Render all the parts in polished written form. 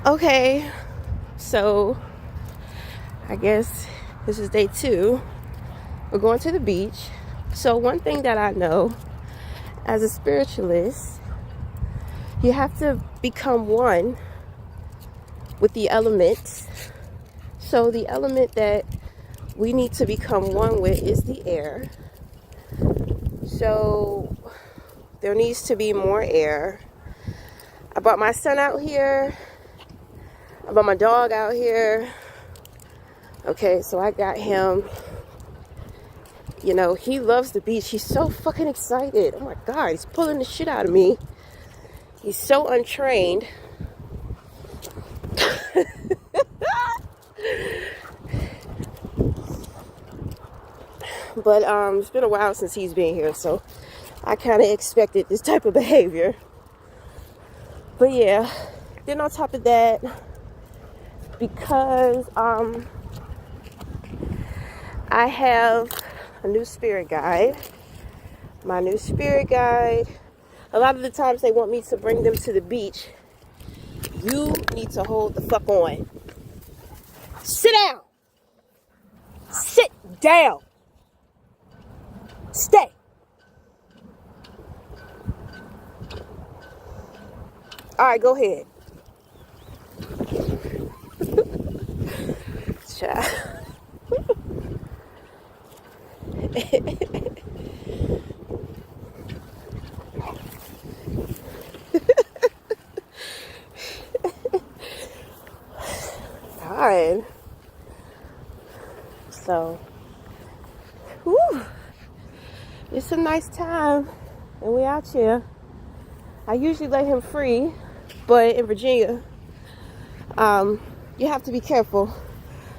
Okay, so I guess this is day 2. We're going to the beach. So one thing that I know as a spiritualist, you have to become one with the elements. So the element that we need to become one with is the air. So there needs to be more air. I brought my son out here. I brought my dog out here. Okay, so I got him. You know, he loves the beach. He's so fucking excited. Oh my God, he's pulling the shit out of me. He's so untrained. But it's been a while since he's been here, so I kind of expected this type of behavior. But yeah, then on top of that, because I have a new spirit guide. My new spirit guide, a lot of the times they want me to bring them to the beach. You need to hold the fuck on. Sit down. Sit down. Stay. All right, go ahead. Child. All right. So, whew, it's a nice time, and we out here. I usually let him free, but in Virginia, you have to be careful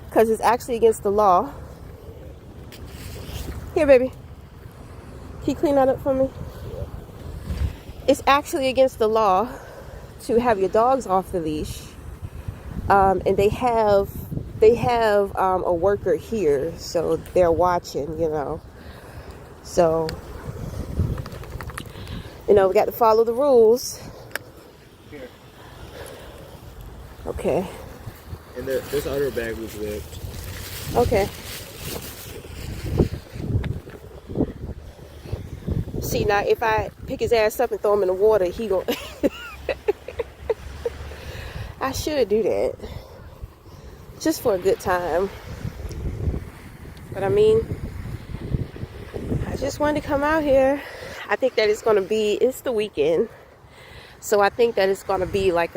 because it's actually against the law. Here, baby. Can you clean that up for me? It's actually against the law to have your dogs off the leash, and they have a worker here, so they're watching, you know. So, you know, we got to follow the rules. Here. Okay. And this other bag was ripped. Okay. See, now if I pick his ass up and throw him in the water, he gon' I should do that. Just for a good time. But I mean, I just wanted to come out here. I think that it's the weekend. So I think that it's gonna be like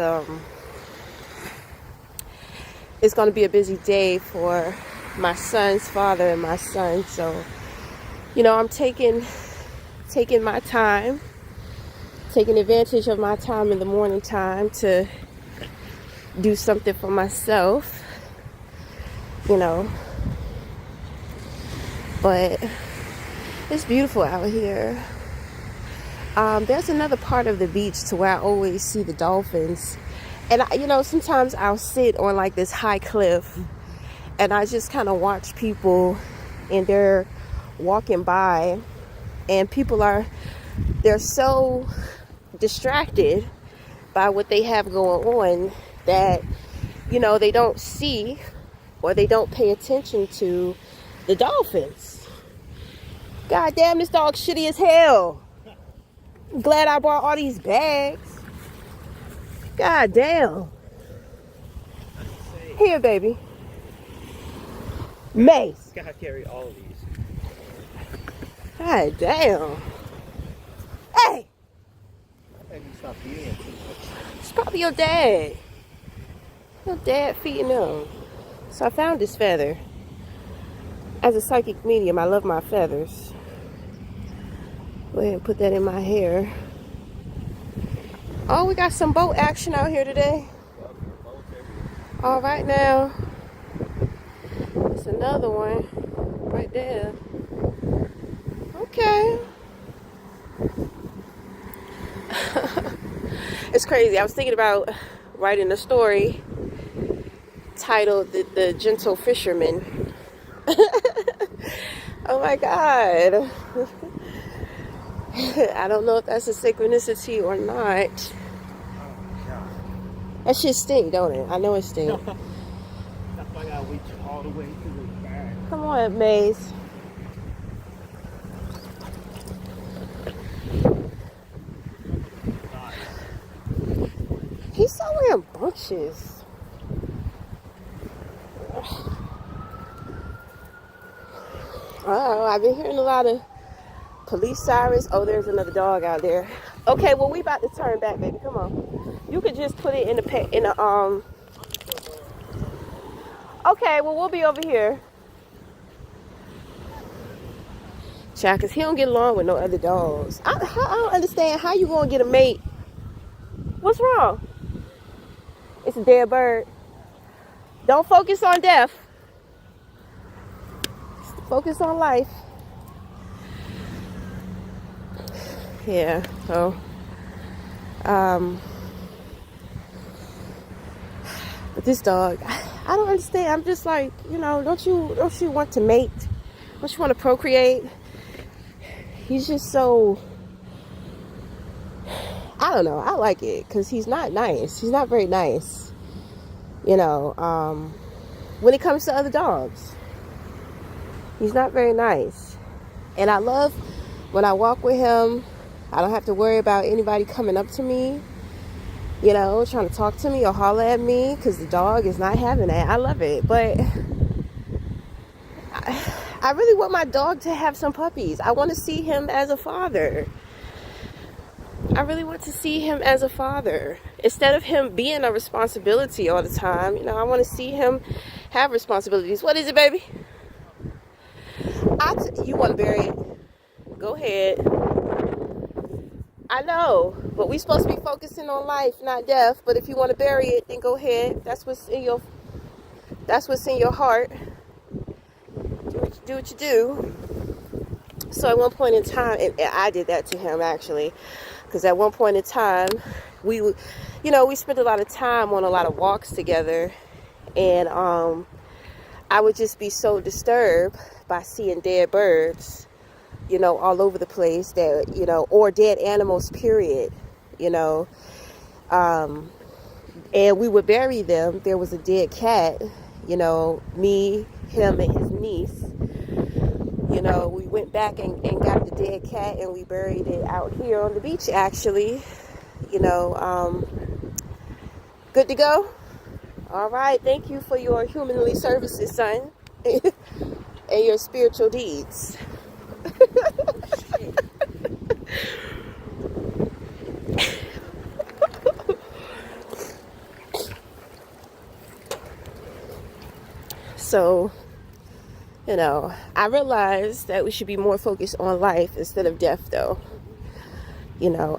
it's gonna be a busy day for my son's father and my son. So, you know, I'm taking my time, taking advantage of my time in the morning time to do something for myself, you know. But it's beautiful out here. There's another part of the beach to where I always see the dolphins. And, you know, sometimes I'll sit on like this high cliff and I just kind of watch people and they're walking by and they're so distracted by what they have going on that, you know, they don't see or they don't pay attention to the dolphins. God damn, this dog's shitty as hell. I'm glad I brought all these bags. God damn. Here, baby. Mace. Gotta carry all of these. God damn. Hey! I think you stop eating it too much. It's probably your dad. Your dad feeding him. So I found this feather. As a psychic medium, I love my feathers. Go ahead and put that in my hair. Oh, we got some boat action out here today. All right now. It's another one right there. Okay. It's crazy. I was thinking about writing a story titled The Gentle Fisherman. Oh my God. I don't know if that's a synchronicity or not. That shit stink, don't it? I know it stink. That's why I gotta wait all the way to the back. Come on, Maze. He's somewhere in bunches. Oh, I've been hearing a lot of police sirens. Oh, there's another dog out there. Okay, well, we about to turn back, baby. Come on. You could just put it in the Okay, well, we'll be over here. Child, because he don't get along with no other dogs. I don't understand how you gonna get a mate. What's wrong? It's a dead bird. Don't focus on death. Focus on life. Yeah, so but this dog, I don't understand. I'm just like, you know, don't you want to mate? Don't you want to procreate? He's just so, I don't know. I like it because he's not nice. He's not very nice. You know, when it comes to other dogs, he's not very nice. And I love when I walk with him, I don't have to worry about anybody coming up to me, you know, trying to talk to me or holler at me, because the dog is not having that. I love it. But I really want my dog to have some puppies. I want to see him as a father. I really want to see him as a father. Instead of him being a responsibility all the time, you know, I want to see him have responsibilities. What is it, baby? You want to bury it? Go ahead. I know, but we're supposed to be focusing on life, not death. But if you want to bury it, then go ahead. That's what's in your heart. Do what you do. So at one point in time, and I did that to him actually, because at one point in time, we spent a lot of time on a lot of walks together, and I would just be so disturbed by seeing dead birds, you know, all over the place, that, you know, or dead animals, period, you know, and we would bury them. There was a dead cat, you know, me, him, and his niece, you know, we went back and got the dead cat, and we buried it out here on the beach, actually, you know. Good to go? All right, thank you for your humanly services, son, and your spiritual deeds. So, you know, I realized that we should be more focused on life instead of death, though. You know,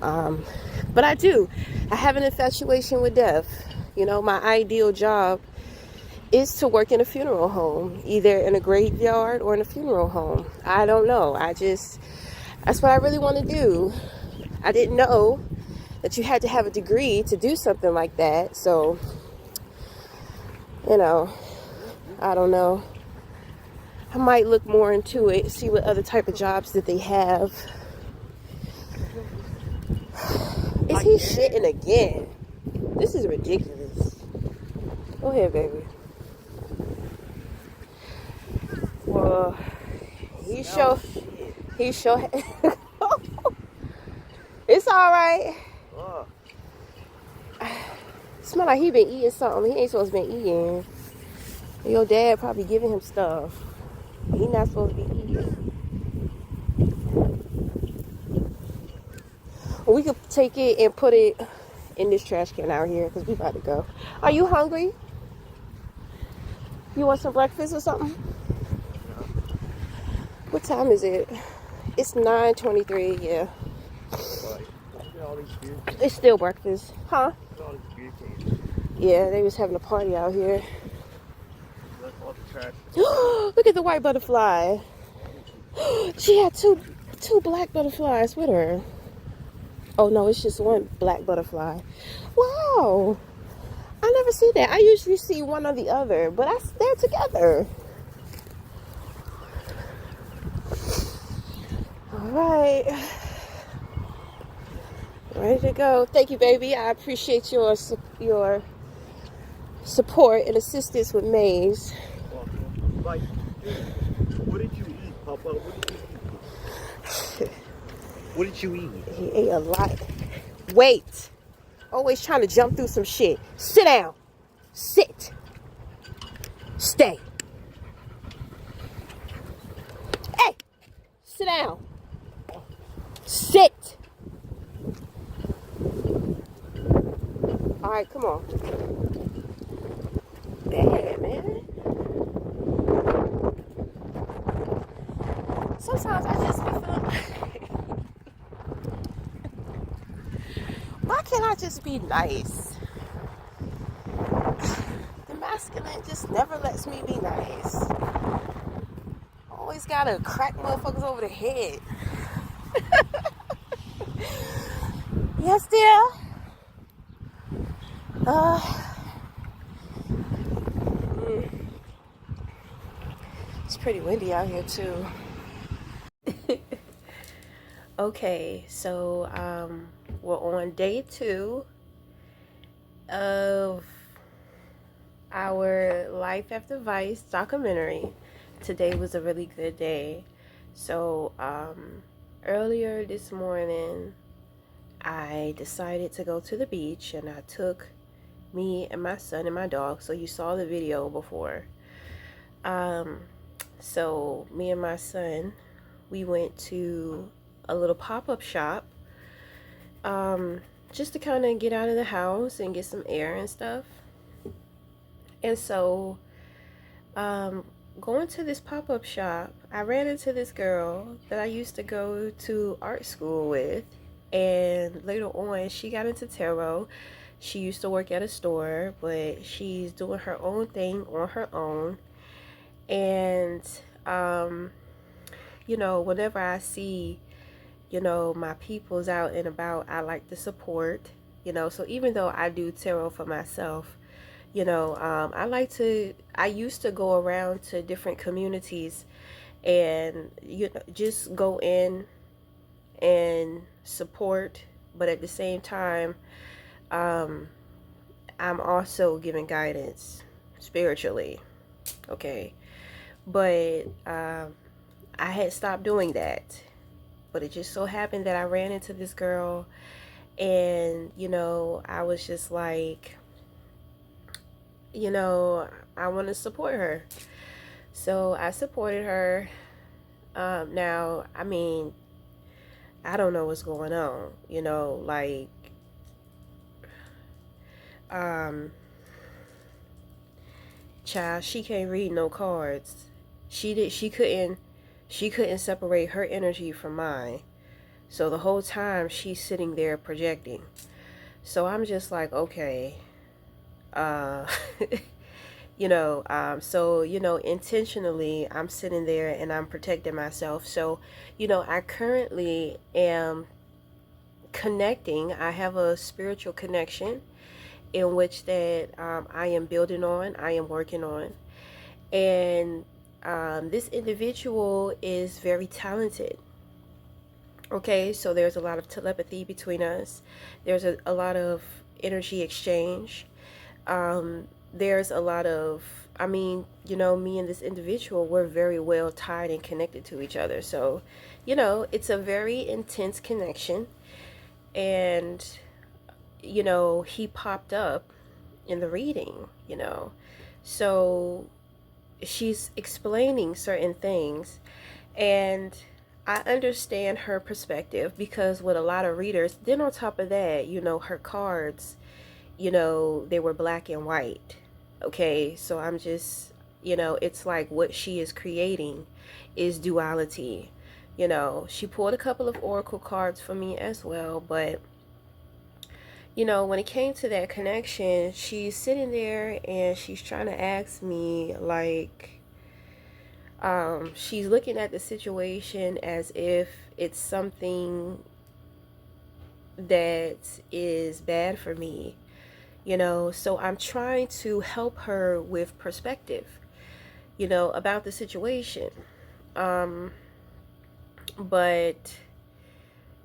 but I have an infatuation with death. You know, my ideal job is to work in a funeral home, either in a graveyard or in a funeral home. I don't know. That's what I really want to do. I didn't know that you had to have a degree to do something like that. So, you know, I don't know. I might look more into it, see what other type of jobs that they have. Is he shitting again? This is ridiculous. Go ahead, baby. Well, he sure. It's all right. Smell like he been eating something he ain't supposed to be eating. Your dad probably giving him stuff he not supposed to be eating. Well, we could take it and put it in this trash can out here because we about to go. Are you hungry? You want some breakfast or something? What time is it? It's 9:23. Yeah. It's still breakfast, huh? Yeah, they was having a party out here. Look at the white butterfly. She had two black butterflies with her. Oh no, it's just one black butterfly. Wow, I never see that. I usually see one or the other, but they're together. All right, ready to go. Thank you, baby. I appreciate your support and assistance with Maze. Like, what did you eat, Papa? What did you eat? What did you eat? He ate a lot. Wait. Always trying to jump through some shit. Sit down. Sit. Stay. Hey. Sit down. Sit. All right, come on. Bad, man. Sometimes I just be feeling. Why can't I just be nice? The masculine just never lets me be nice. Always gotta crack motherfuckers over the head. Yes, dear. It's pretty windy out here too. Okay, so we're on day 2 of our Life After Vice documentary. Today was a really good day. So earlier this morning, I decided to go to the beach, and I took me and my son and my dog. So you saw the video before. So me and my son, we went to a little pop-up shop just to kind of get out of the house and get some air and stuff. And so going to this pop-up shop, I ran into this girl that I used to go to art school with, and later on she got into tarot. She used to work at a store, but she's doing her own thing on her own. And you know, whenever I see, you know, my people's out and about, I like to support, you know. So even though I do tarot for myself, you know, I used to go around to different communities and, you know, just go in and support, but at the same time, I'm also giving guidance spiritually, okay? But I had stopped doing that. But it just so happened that I ran into this girl, and, you know, I was just like, you know, I want to support her. So I supported her. Now, I mean, I don't know what's going on, you know, like, child, she can't read no cards. She couldn't separate her energy from mine. So the whole time she's sitting there projecting. So I'm just like, okay, you know, so, you know, intentionally I'm sitting there and I'm protecting myself. So, you know, I currently am connecting. I have a spiritual connection in which that I am building on, I am working on. And this individual is very talented. Okay, so there's a lot of telepathy between us. There's a lot of energy exchange. There's a lot of, I mean, you know, me and this individual, we're very well tied and connected to each other. So, you know, it's a very intense connection. And, you know, he popped up in the reading, you know. So she's explaining certain things, and I understand her perspective, because with a lot of readers, then on top of that, you know, her cards, you know, they were black and white. Okay, so I'm just, you know, it's like what she is creating is duality. You know, she pulled a couple of oracle cards for me as well, but, you know, when it came to that connection, she's sitting there and she's trying to ask me, like, she's looking at the situation as if it's something that is bad for me, you know. So I'm trying to help her with perspective, you know, about the situation. But,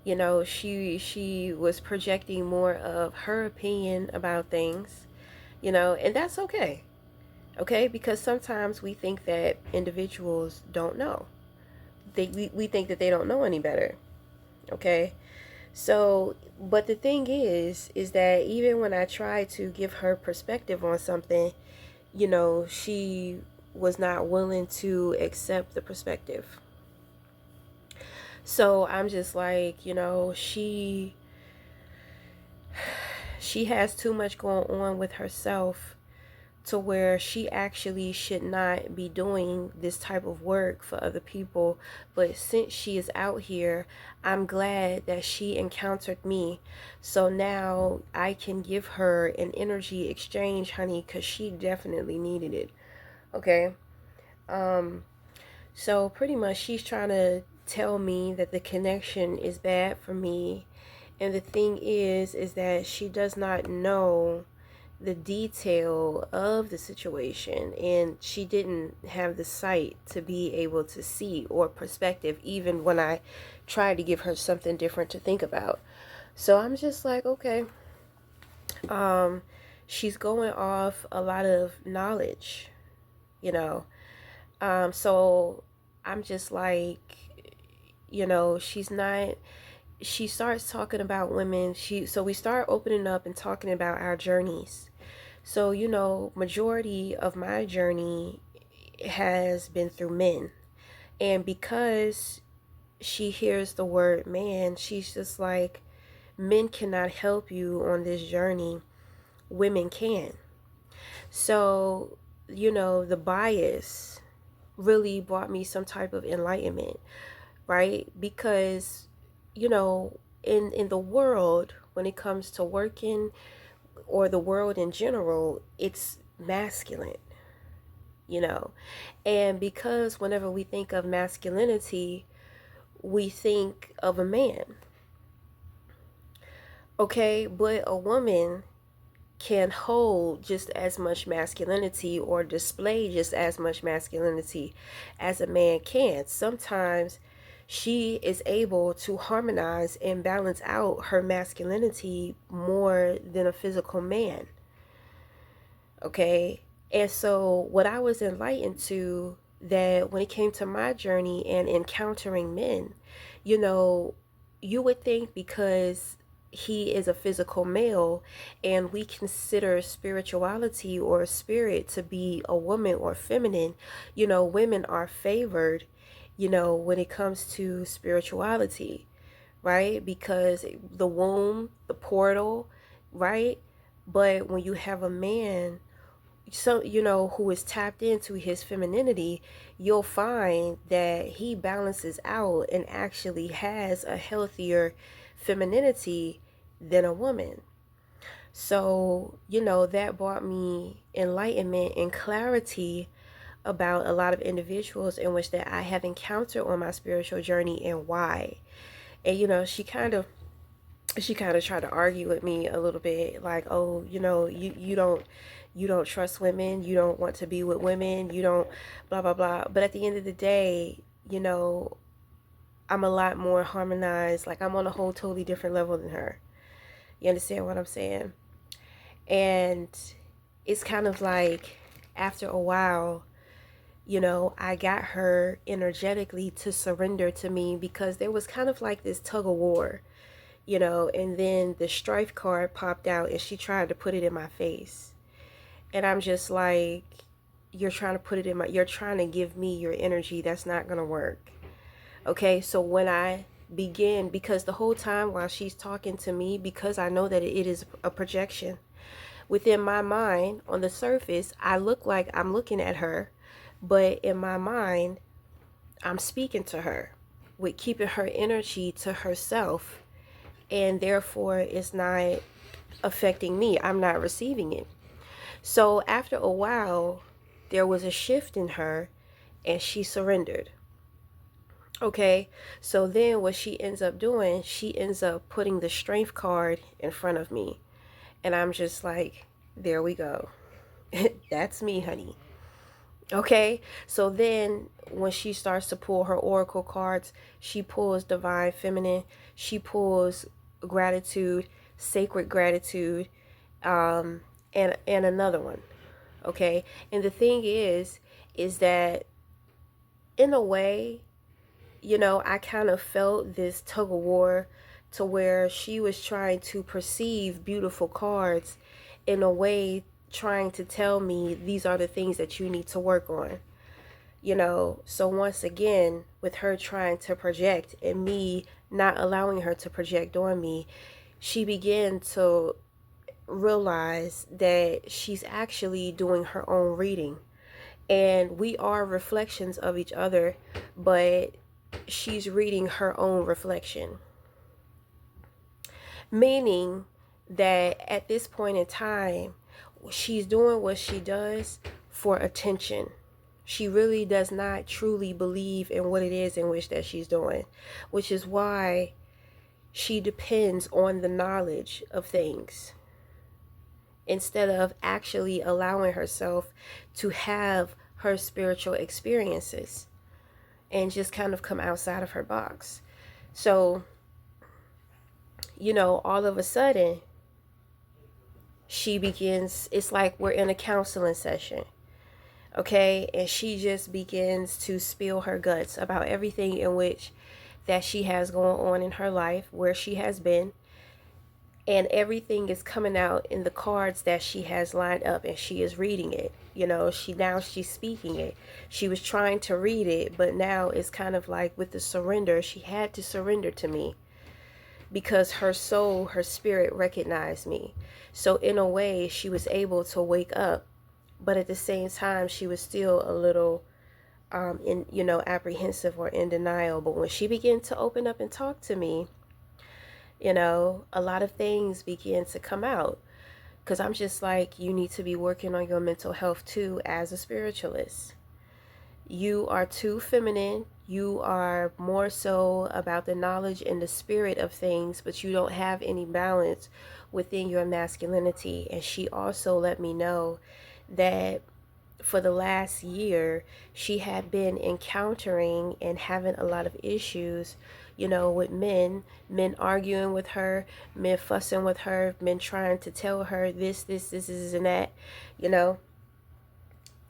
you know, she was projecting more of her opinion about things, and that's okay. Okay, because sometimes we think that individuals don't know. We think that they don't know any better. Okay, so but the thing is that even when I try to give her perspective on something, she was not willing to accept the perspective. So I'm just like, she has too much going on with herself to where she actually should not be doing this type of work for other people. But since she is out here, I'm glad that she encountered me. So now I can give her an energy exchange, honey, because she definitely needed it. Okay. So pretty much she's trying to tell me that the connection is bad for me. And the thing is that she does not know the detail of the situation, and she didn't have the sight to be able to see or perspective even when I tried to give her something different to think about. So I'm just like, okay, she's going off a lot of knowledge, you know. So I'm just like, she's not, she starts talking about women. So we start opening up and talking about our journeys. So, majority of my journey has been through men. And because she hears the word man, she's just like, men cannot help you on this journey. Women can. So, the bias really brought me some type of enlightenment, right? Because, in the world, when it comes to working, or the world in general, it's masculine, you know. And because whenever we think of masculinity, we think of a man. Okay, but a woman can hold just as much masculinity or display just as much masculinity as a man can. Sometimes she is able to harmonize and balance out her masculinity more than a physical man. Okay. And so what I was enlightened to, that when it came to my journey and encountering men, you know, you would think because he is a physical male and we consider spirituality or spirit to be a woman or feminine, women are favored, when it comes to spirituality, right? Because the womb, the portal, right? But when you have a man, so who is tapped into his femininity, you'll find that he balances out and actually has a healthier femininity than a woman. So that brought me enlightenment and clarity about a lot of individuals in which that I have encountered on my spiritual journey and why. And she kind of tried to argue with me a little bit, like, oh, you don't trust women, you don't want to be with women, you don't blah blah blah. But at the end of the day, I'm a lot more harmonized. Like, I'm on a whole totally different level than her. You understand what I'm saying? And it's kind of like, after a while, I got her energetically to surrender to me, because there was kind of like this tug of war, and then the strife card popped out and she tried to put it in my face. And I'm just like, you're trying to put it in you're trying to give me your energy. That's not going to work. Okay, so when I begin, because the whole time while she's talking to me, because I know that it is a projection within my mind, on the surface, I look like I'm looking at her, but in my mind, I'm speaking to her with keeping her energy to herself, and therefore it's not affecting me. I'm not receiving it. So after a while, there was a shift in her and she surrendered. Okay, so then what she ends up doing, she ends up putting the strength card in front of me. And I'm just like, there we go. That's me, honey. Okay, so then when she starts to pull her oracle cards, she pulls divine feminine, she pulls gratitude, sacred gratitude, and another one. Okay? And the thing is that in a way, I kind of felt this tug of war to where she was trying to perceive beautiful cards in a way, trying to tell me these are the things that you need to work on. So once again, with her trying to project and me not allowing her to project on me, she began to realize that she's actually doing her own reading. And we are reflections of each other, but she's reading her own reflection. Meaning that at this point in time, she's doing what she does for attention. She really does not truly believe in what it is in which that she's doing, which is why she depends on the knowledge of things instead of actually allowing herself to have her spiritual experiences and just kind of come outside of her box. So, all of a sudden, she begins, it's like we're in a counseling session, okay? And she just begins to spill her guts about everything in which that she has going on in her life, where she has been, and everything is coming out in the cards that she has lined up, and she is reading it. She's speaking it. She was trying to read it, but now it's kind of like with the surrender, she had to surrender to me because her soul, her spirit recognized me. So in a way, she was able to wake up, but at the same time, she was still a little apprehensive or in denial. But when she began to open up and talk to me, a lot of things began to come out, because I'm just like, you need to be working on your mental health too as a spiritualist. You are too feminine. You are more so about the knowledge and the spirit of things, but you don't have any balance within your masculinity. And she also let me know that for the last year, she had been encountering and having a lot of issues, with men arguing with her, men fussing with her, men trying to tell her this, and that,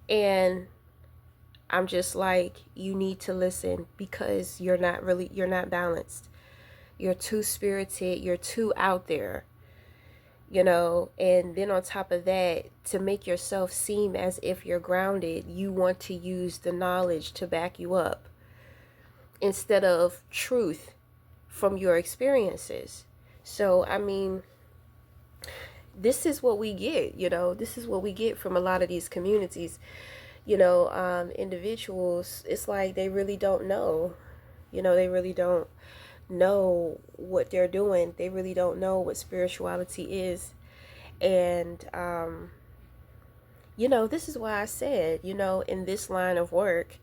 and I'm just like, you need to listen, because you're not balanced. You're too spirited. You're too out there, and then on top of that, to make yourself seem as if you're grounded, you want to use the knowledge to back you up instead of truth from your experiences. So, I mean, this is what we get, this is what we get from a lot of these communities. Individuals, it's like they really don't know. They really don't know what they're doing. They really don't know what spirituality is. And, this is why I said, in this line of work,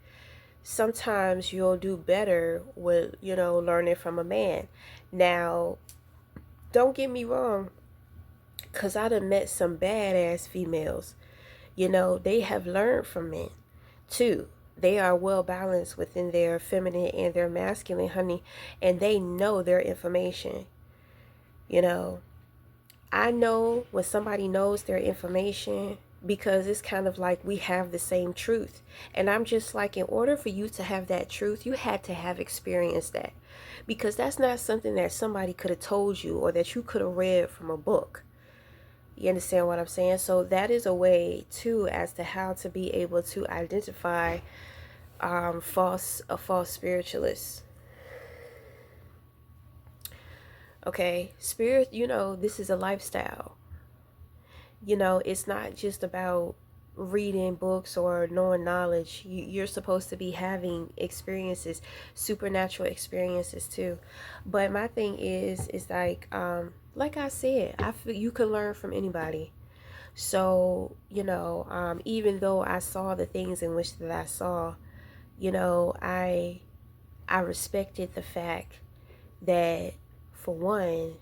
sometimes you'll do better with, learning from a man. Now, don't get me wrong, because I done met some badass females. They have learned from men too. They are well balanced within their feminine and their masculine, honey, and they know their information. I know when somebody knows their information, because it's kind of like we have the same truth. And I'm just like, in order for you to have that truth, you had to have experienced that, because that's not something that somebody could have told you or that you could have read from a book. You understand what I'm saying? So that is a way too as to how to be able to identify a false spiritualist. Okay, spirit, this is a lifestyle. It's not just about reading books or knowing knowledge. You're supposed to be having experiences, supernatural experiences too. But my thing is like I said, I feel you can learn from anybody. So, even though I saw the things in which that I saw, I respected the fact that, for one,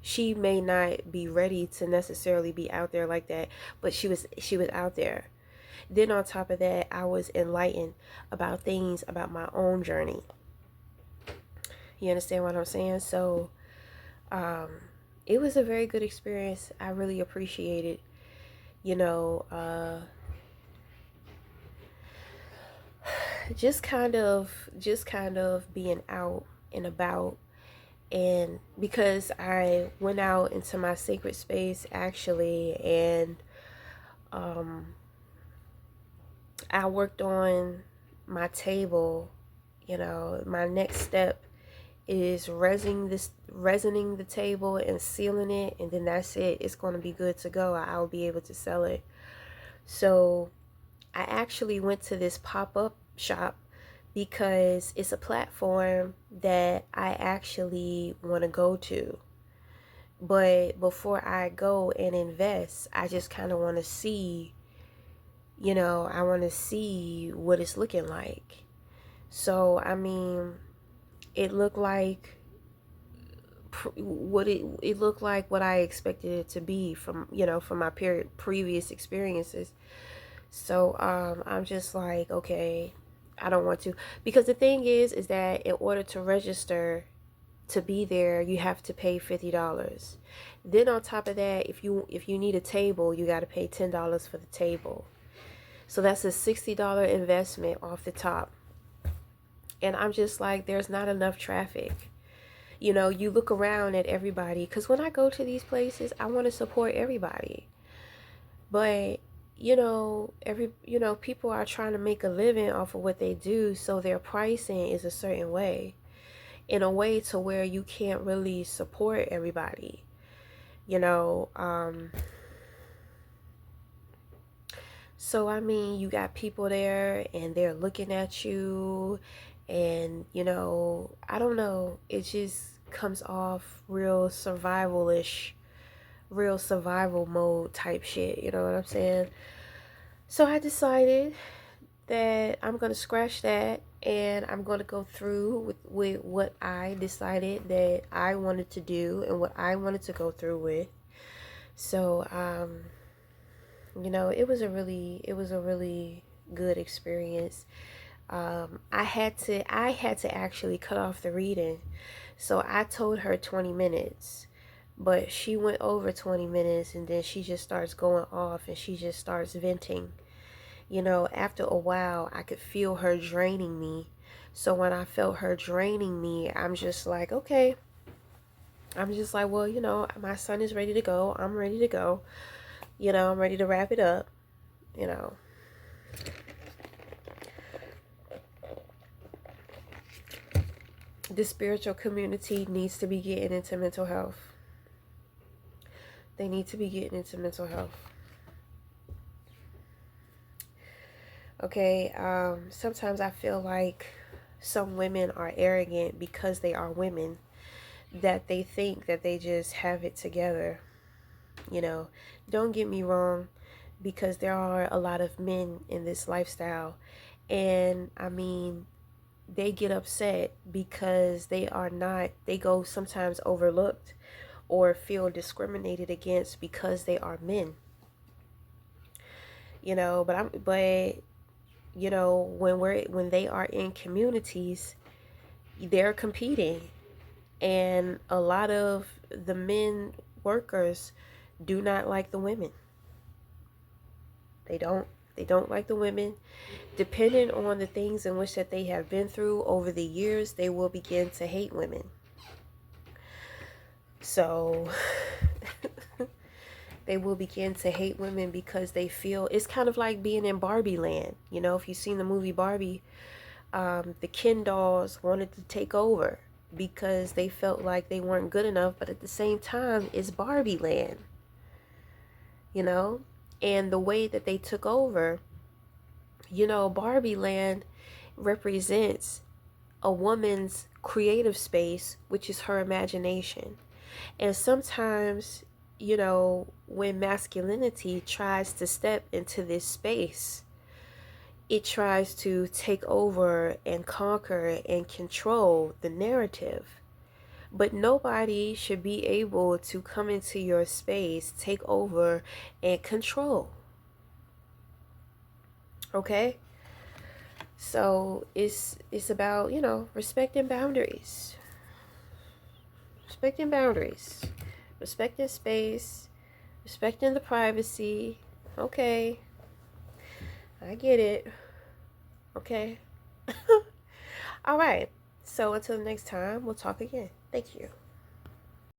she may not be ready to necessarily be out there like that, but she was out there. Then on top of that, I was enlightened about things about my own journey. You understand what I'm saying? So, it was a very good experience. I really appreciate it. You know, just kind of being out and about. And because I went out into my sacred space actually, and um, I worked on my table. You know, my next step is resining the table and sealing it, and then that's it. It's going to be good to go. I'll be able to sell it. So I actually went to this pop-up shop because it's a platform that I actually want to go to. But before I go and invest, I just kind of want to see, I want to see what it's looking like. So, I mean, it looked like it looked like what I expected it to be from my previous experiences. So I'm just like, okay, I don't want to, because the thing is that in order to register to be there, you have to pay $50. Then on top of that, if you need a table, you got to pay $10 for the table. So that's a $60 investment off the top. And I'm just like, there's not enough traffic. You look around at everybody, because when I go to these places, I want to support everybody. But people are trying to make a living off of what they do, so their pricing is a certain way, in a way to where you can't really support everybody. So I mean, you got people there and they're looking at you, and I don't know, it just comes off real survival mode type shit, you know what I'm saying? So I decided that I'm going to scratch that, and I'm going to go through with what I decided that I wanted to do and what I wanted to go through with. So it was a really good experience. I had to actually cut off the reading. So I told her 20 minutes, but she went over 20 minutes, and then she just starts going off and she just starts venting. After a while, I could feel her draining me. So when I felt her draining me, I'm just like, okay. I'm just like, well, my son is ready to go. I'm ready to go. I'm ready to wrap it up. The spiritual community needs to be getting into mental health. They need to be getting into mental health. Okay, sometimes I feel like some women are arrogant because they are women, that they think that they just have it together. Don't get me wrong, because there are a lot of men in this lifestyle, and I mean, they get upset because they go sometimes overlooked or feel discriminated against because they are men. But when they are in communities, they're competing, and a lot of the men workers do not like the women. They don't like the women. Depending on the things in which that they have been through over the years, they will begin to hate women. So they will begin to hate women because they feel it's kind of like being in Barbie land. If you've seen the movie Barbie, the Ken dolls wanted to take over because they felt like they weren't good enough, but at the same time, it's Barbie land. And the way that they took over, Barbie land represents a woman's creative space, which is her imagination. And sometimes, when masculinity tries to step into this space, it tries to take over and conquer and control the narrative. But nobody should be able to come into your space, take over, and control. Okay? So it's about, respecting boundaries. Respecting boundaries. Respecting space, respecting the privacy. Okay. I get it. Okay. All right. So until next time, we'll talk again. Thank you.